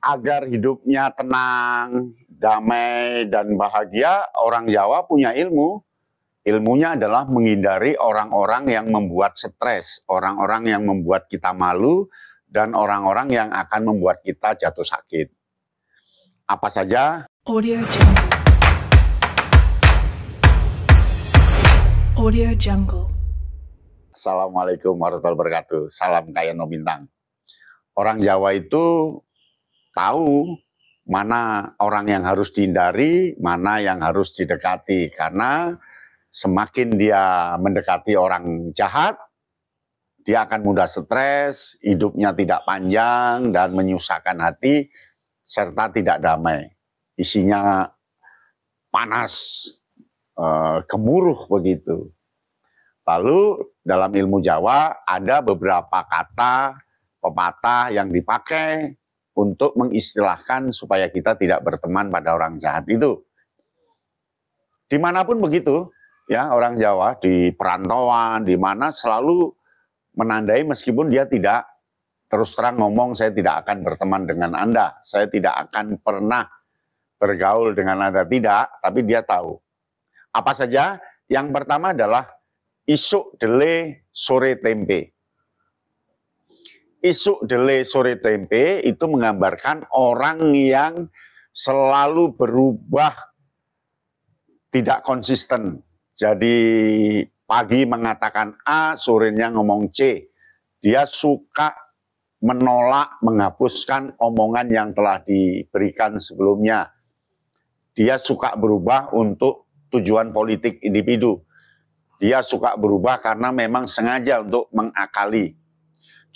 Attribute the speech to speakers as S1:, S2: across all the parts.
S1: Agar hidupnya tenang, damai, dan bahagia, orang Jawa punya ilmu. Ilmunya adalah menghindari orang-orang yang membuat stres, orang-orang yang membuat kita malu, dan orang-orang yang akan membuat kita jatuh sakit. Apa saja?
S2: Audio Jungle. Audio Jungle.
S1: Assalamualaikum warahmatullahi wabarakatuh. Salam kaya no bintang. Orang Jawa itu tahu mana orang yang harus dihindari, mana yang harus didekati. Karena semakin dia mendekati orang jahat, dia akan mudah stres, hidupnya tidak panjang, dan menyusahkan hati, serta tidak damai. Isinya panas, gemuruh begitu. Lalu dalam ilmu Jawa ada beberapa kata, pepatah yang dipakai untuk mengistilahkan supaya kita tidak berteman pada orang jahat itu. Dimanapun begitu, ya orang Jawa di perantauan, di mana selalu menandai meskipun dia tidak terus terang ngomong saya tidak akan berteman dengan Anda, saya tidak akan pernah bergaul dengan Anda, tidak, tapi dia tahu. Apa saja? Yang pertama adalah isuk dele sore tempe. Isuk dele sore tempe itu menggambarkan orang yang selalu berubah, tidak konsisten. Jadi pagi mengatakan A, sorenya ngomong C. Dia suka menolak, menghapuskan omongan yang telah diberikan sebelumnya. Dia suka berubah untuk tujuan politik individu. Dia suka berubah karena memang sengaja untuk mengakali.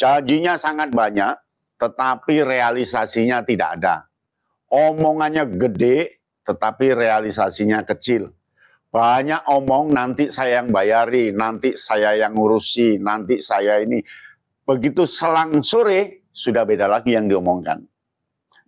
S1: Janjinya sangat banyak, tetapi realisasinya tidak ada. Omongannya gede, tetapi realisasinya kecil. Banyak omong, nanti saya yang bayari, nanti saya yang ngurusi, nanti saya ini. Begitu selang sore, sudah beda lagi yang diomongkan.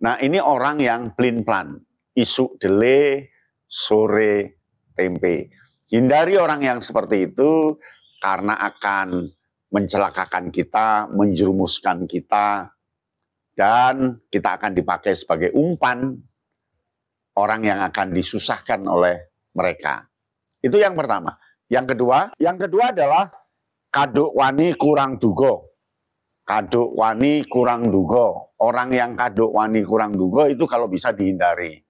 S1: Nah, ini orang yang pelin-pelan. Isuk dele, sore tempe. Hindari orang yang seperti itu, karena akan mencelakakan kita, menjerumuskan kita, dan kita akan dipakai sebagai umpan orang yang akan disusahkan oleh mereka. Itu yang pertama. Yang kedua adalah kaduk wani kurang dugo. Kaduk wani kurang dugo. Orang yang kaduk wani kurang dugo itu kalau bisa dihindari.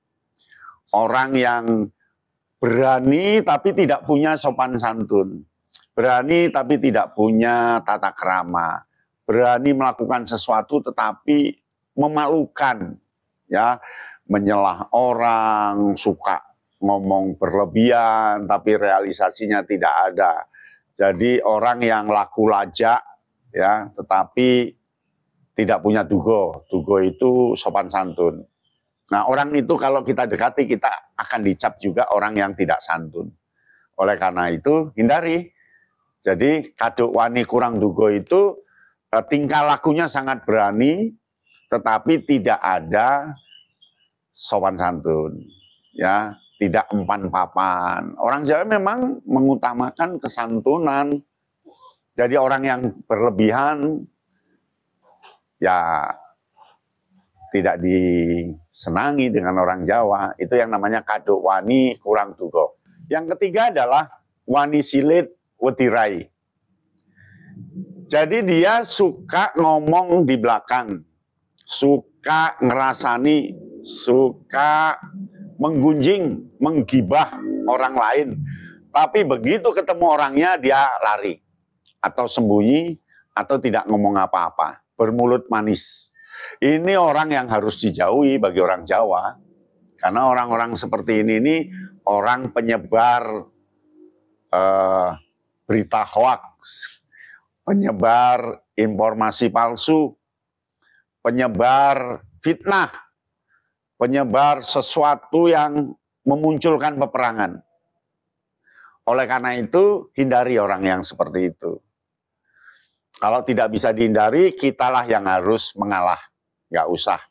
S1: Orang yang berani tapi tidak punya sopan santun. Berani tapi tidak punya tata krama, berani melakukan sesuatu tetapi memalukan, ya, menyelah orang, suka ngomong berlebihan tapi realisasinya tidak ada. Jadi orang yang laku lajak, ya, tetapi tidak punya dugo. Dugo itu sopan santun. Nah, orang itu kalau kita dekati kita akan dicap juga orang yang tidak santun. Oleh karena itu hindari. Jadi kaduk wani kurang dugo itu tingkah lakunya sangat berani, tetapi tidak ada sopan santun, ya, tidak empan papan. Orang Jawa memang mengutamakan kesantunan. Jadi orang yang berlebihan, ya tidak disenangi dengan orang Jawa. Itu yang namanya kaduk wani kurang dugo. Yang ketiga adalah wani silit wetirai. Jadi dia suka ngomong di belakang, suka ngerasani, suka menggunjing, menggibah orang lain. Tapi begitu ketemu orangnya dia lari, atau sembunyi, atau tidak ngomong apa-apa, bermulut manis. Ini orang yang harus dijauhi bagi orang Jawa, karena orang-orang seperti ini orang penyebar berita hoax, penyebar informasi palsu, penyebar fitnah, penyebar sesuatu yang memunculkan peperangan. Oleh karena itu, hindari orang yang seperti itu. Kalau tidak bisa dihindari, kitalah yang harus mengalah. Nggak usah.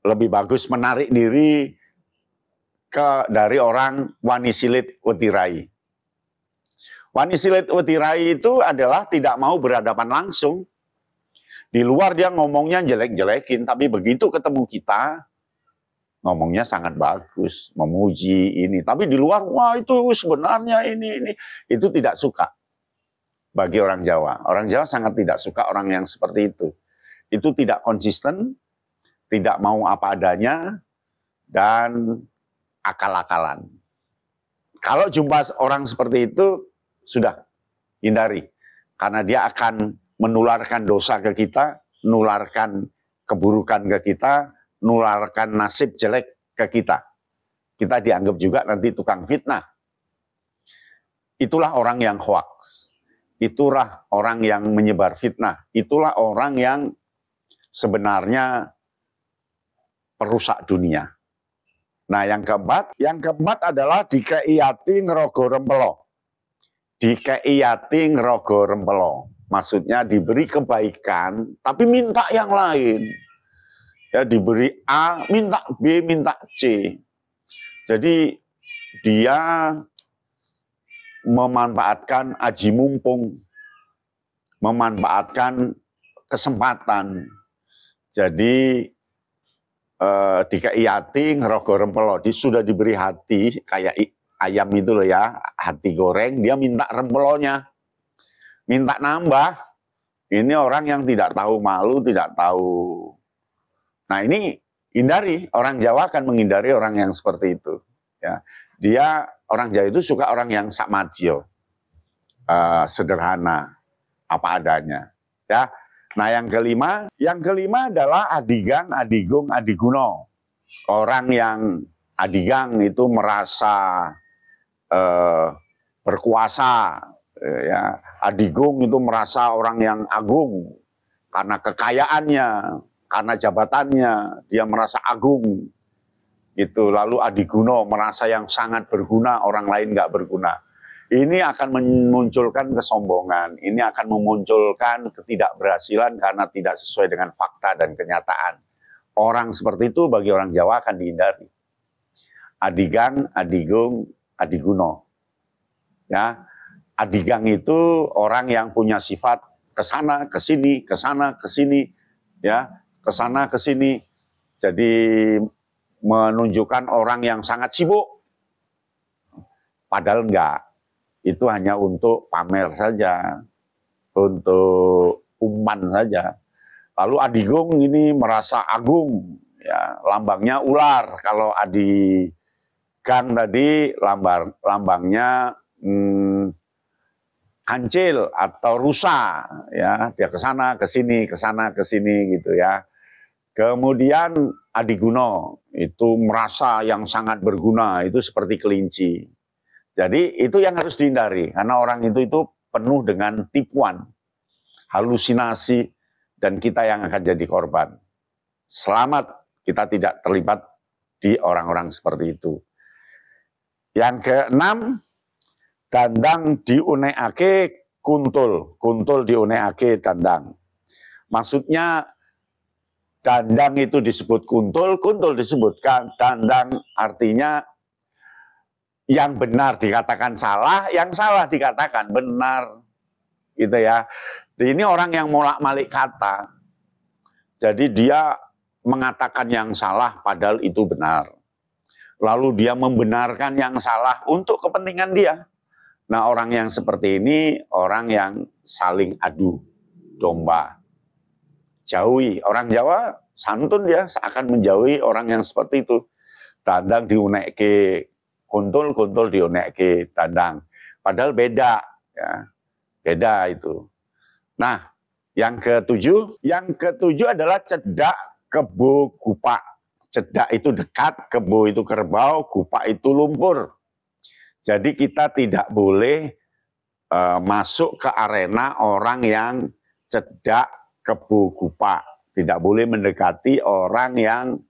S1: Lebih bagus menarik diri dari orang wani silit wetirai. Wani silit wetirai itu adalah tidak mau berhadapan langsung. Di luar dia ngomongnya jelek-jelekin, tapi begitu ketemu kita, ngomongnya sangat bagus, memuji ini. Tapi di luar, wah itu sebenarnya ini. Itu tidak suka bagi orang Jawa. Orang Jawa sangat tidak suka orang yang seperti itu. Itu tidak konsisten, tidak mau apa adanya, dan akal-akalan. Kalau jumpa orang seperti itu, sudah hindari. Karena dia akan menularkan dosa ke kita, menularkan keburukan ke kita, menularkan nasib jelek ke kita. Kita dianggap juga nanti tukang fitnah. Itulah orang yang hoax. Itulah orang yang menyebar fitnah. Itulah orang yang sebenarnya perusak dunia. Nah, yang keempat adalah dikei ati ngerogo rempelo. Dikei ati ngerogo rempelo. Maksudnya diberi kebaikan, tapi minta yang lain. Ya, diberi A, minta B, minta C. Jadi dia memanfaatkan aji mumpung, memanfaatkan kesempatan. Jadi dikei hati ngerogo rempelo. Sudah diberi hati kayak ayam itu loh ya, hati goreng, dia minta rempelonya, minta nambah. Ini orang yang tidak tahu malu, tidak tahu. Nah ini hindari, orang Jawa akan menghindari orang yang seperti itu. Ya, dia orang Jawa itu suka orang yang sakmadyo, sederhana, apa adanya. Ya. Nah yang kelima adalah adigang, adigung, adiguno. Orang yang adigang itu merasa berkuasa, ya. Adigung itu merasa orang yang agung karena kekayaannya, karena jabatannya, dia merasa agung. Itu lalu adiguno merasa yang sangat berguna, orang lain nggak berguna. Ini akan memunculkan kesombongan, ini akan memunculkan ketidakberhasilan karena tidak sesuai dengan fakta dan kenyataan. Orang seperti itu bagi orang Jawa akan dihindari. Adigang, adigung, adiguno. Ya, adigang itu orang yang punya sifat kesana, kesini, kesana, kesini, ya, kesana, kesini. Jadi menunjukkan orang yang sangat sibuk. Padahal enggak. Itu hanya untuk pamer saja, untuk umpan saja. Lalu adigung ini merasa agung, ya, lambangnya ular. Kalau adigang tadi lambangnya kancil atau rusa, ya, dia ke sana, ke sini, ke sana, ke sini gitu ya. Kemudian adiguno itu merasa yang sangat berguna, itu seperti kelinci. Jadi itu yang harus dihindari karena orang itu penuh dengan tipuan, halusinasi, dan kita yang akan jadi korban. Selamat kita tidak terlibat di orang-orang seperti itu. Yang keenam, dandang diunekake kuntul, kuntul diunekake dandang. Maksudnya dandang itu disebut kuntul, kuntul disebutkan dandang, artinya yang benar dikatakan salah, yang salah dikatakan benar, gitu ya. Ini orang yang molak-malik kata. Jadi dia mengatakan yang salah padahal itu benar. Lalu dia membenarkan yang salah untuk kepentingan dia. Nah, orang yang seperti ini orang yang saling adu domba. Jauhi. Orang Jawa santun dia akan menjauhi orang yang seperti itu. Dandang diunekke kuntul, kuntul diunekke dandang. Padahal beda, ya. Beda itu. Nah, yang ketujuh adalah cedak kebo gupak. Cedak itu dekat, kebo itu kerbau, gupak itu lumpur. Jadi kita tidak boleh masuk ke arena orang yang cedak kebo gupak. Tidak boleh mendekati orang yang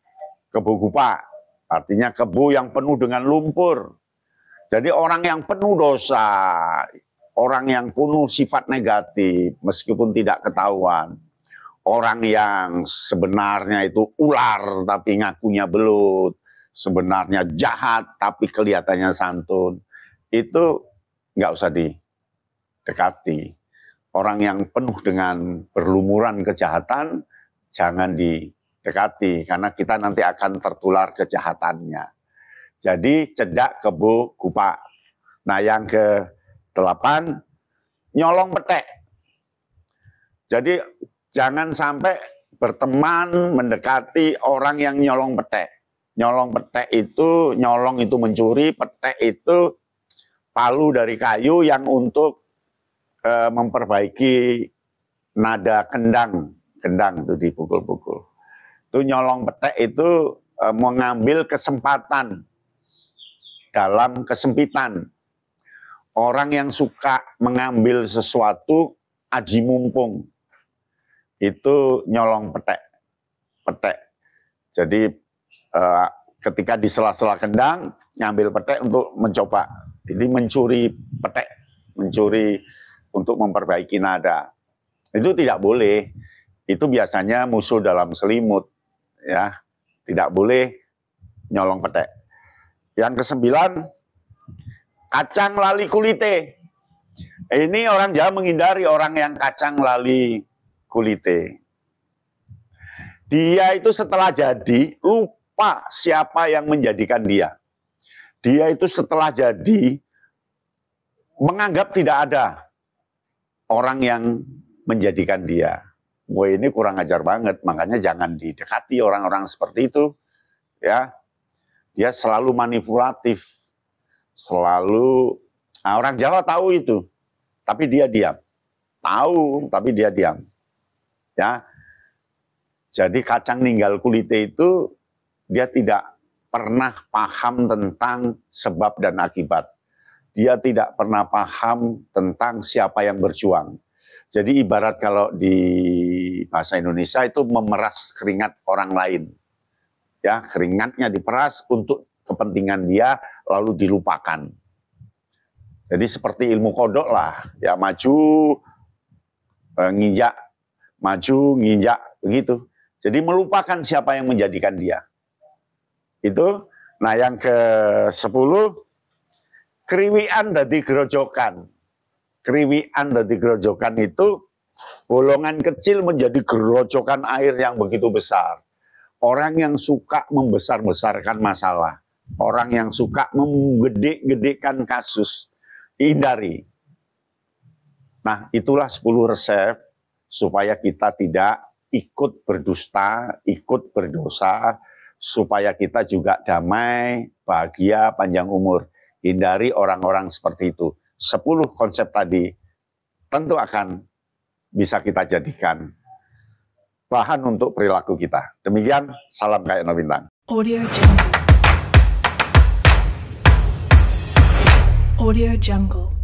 S1: kebo gupak. Artinya kebo yang penuh dengan lumpur. Jadi orang yang penuh dosa, orang yang penuh sifat negatif, meskipun tidak ketahuan. Orang yang sebenarnya itu ular tapi ngakunya belut, sebenarnya jahat tapi kelihatannya santun, itu nggak usah didekati. orang yang penuh dengan berlumuran kejahatan, jangan didekati, karena kita nanti akan tertular kejahatannya. Jadi cedak kebo gupak. Nah yang ke-8, nyolong petek. Jadi jangan sampai berteman, mendekati orang yang nyolong petek. Nyolong itu mencuri, petek itu palu dari kayu yang untuk memperbaiki nada kendang itu dipukul-pukul. Itu nyolong petek itu mengambil kesempatan dalam kesempitan. Orang yang suka mengambil sesuatu aji mumpung, itu nyolong petek. Jadi ketika di sela-sela kendang, ngambil petek untuk mencoba. Jadi mencuri petek, mencuri untuk memperbaiki nada. Itu tidak boleh. Itu biasanya musuh dalam selimut, ya. Tidak boleh nyolong petek. Yang ke-9, kacang lali kulite. Ini orang Jawa menghindari orang yang kacang lali kulite. Dia itu setelah jadi lupa siapa yang menjadikan dia. Dia itu setelah jadi menganggap tidak ada orang yang menjadikan dia. Wah, ini kurang ajar banget, makanya jangan didekati orang-orang seperti itu. Ya, dia selalu manipulatif, selalu. Nah, orang Jawa tahu itu, tapi dia diam. Tahu, tapi dia diam. Ya, jadi kacang ninggal kulite itu dia tidak pernah paham tentang sebab dan akibat. Dia tidak pernah paham tentang siapa yang berjuang. Jadi ibarat kalau di bahasa Indonesia itu memeras keringat orang lain. Ya, keringatnya diperas untuk kepentingan dia lalu dilupakan. Jadi seperti ilmu kodok lah, ya maju, nginjak, maju, nginjak, begitu. Jadi melupakan siapa yang menjadikan dia. Itu. Nah yang ke-10, kriwian dadi gerojokan. Kriwian dadi gerojokan itu bolongan kecil menjadi gerojokan air yang begitu besar. Orang yang suka membesar-besarkan masalah. Orang yang suka menggede-gedekan kasus. Hindari. Nah itulah 10 resep supaya kita tidak ikut berdusta, ikut berdosa, supaya kita juga damai, bahagia, panjang umur. Hindari orang-orang seperti itu. 10 konsep tadi tentu akan bisa kita jadikan bahan untuk perilaku kita. Demikian, salam Kak Eno Bintang.
S2: Audio Jungle.